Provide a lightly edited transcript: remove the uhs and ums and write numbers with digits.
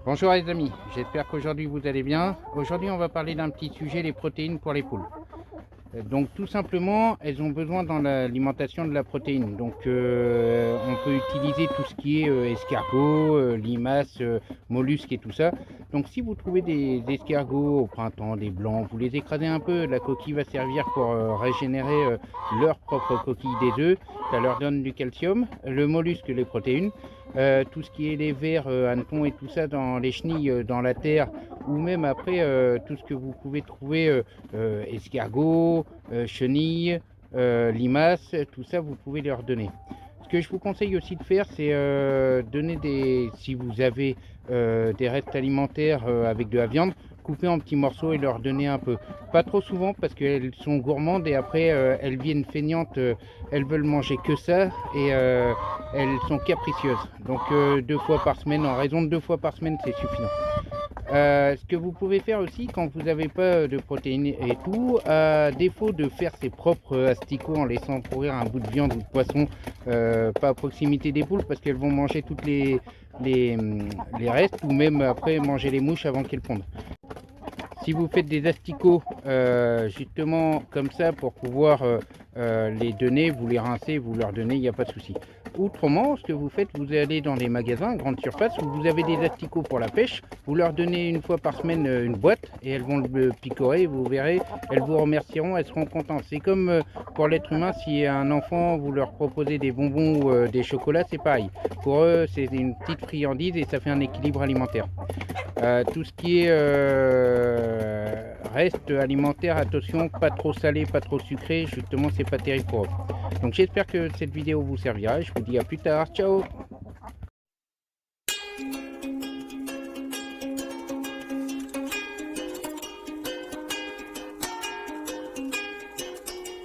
Bonjour les amis, j'espère qu'aujourd'hui vous allez bien. Aujourd'hui on va parler d'un petit sujet, les protéines pour les poules. Donc tout simplement, elles ont besoin dans l'alimentation de la protéine. Donc on peut utiliser tout ce qui est escargot, limaces, mollusques et tout ça. Donc si vous trouvez des escargots au printemps, des blancs, vous les écrasez un peu, la coquille va servir pour régénérer leur propre coquille des œufs. Ça leur donne du calcium, le mollusque, les protéines. Tout ce qui est les vers, hannetons et tout ça dans les chenilles, dans la terre, ou même après tout ce que vous pouvez trouver, escargots, chenilles, limaces, tout ça vous pouvez leur donner. Ce que je vous conseille aussi de faire, c'est donner si vous avez des restes alimentaires avec de la viande, couper en petits morceaux et leur donner un peu. Pas trop souvent parce qu'elles sont gourmandes et après elles viennent feignantes, elles veulent manger que ça et elles sont capricieuses. Donc 2 fois par semaine, en raison de 2 fois par semaine, c'est suffisant. Ce que vous pouvez faire aussi quand vous n'avez pas de protéines et tout, à défaut de faire ses propres asticots en laissant pourrir un bout de viande ou de poisson, pas à proximité des poules parce qu'elles vont manger toutes les restes ou même après manger les mouches avant qu'elles pondent. Si vous faites des asticots justement comme ça pour pouvoir les donner, vous les rincez, vous leur donnez, il n'y a pas de souci. Autrement, ce que vous faites, vous allez dans les magasins, grande surface, où vous avez des asticots pour la pêche, vous leur donnez une fois par semaine une boîte et elles vont le picorer, vous verrez, elles vous remercieront, elles seront contentes. C'est comme pour l'être humain, si un enfant, vous leur proposez des bonbons ou des chocolats, c'est pareil. Pour eux, c'est une petite friandise et ça fait un équilibre alimentaire. Tout ce qui est reste alimentaire, attention, pas trop salé, pas trop sucré, justement c'est pas terrible pour eux. Donc j'espère que cette vidéo vous servira, je vous dis à plus tard, ciao.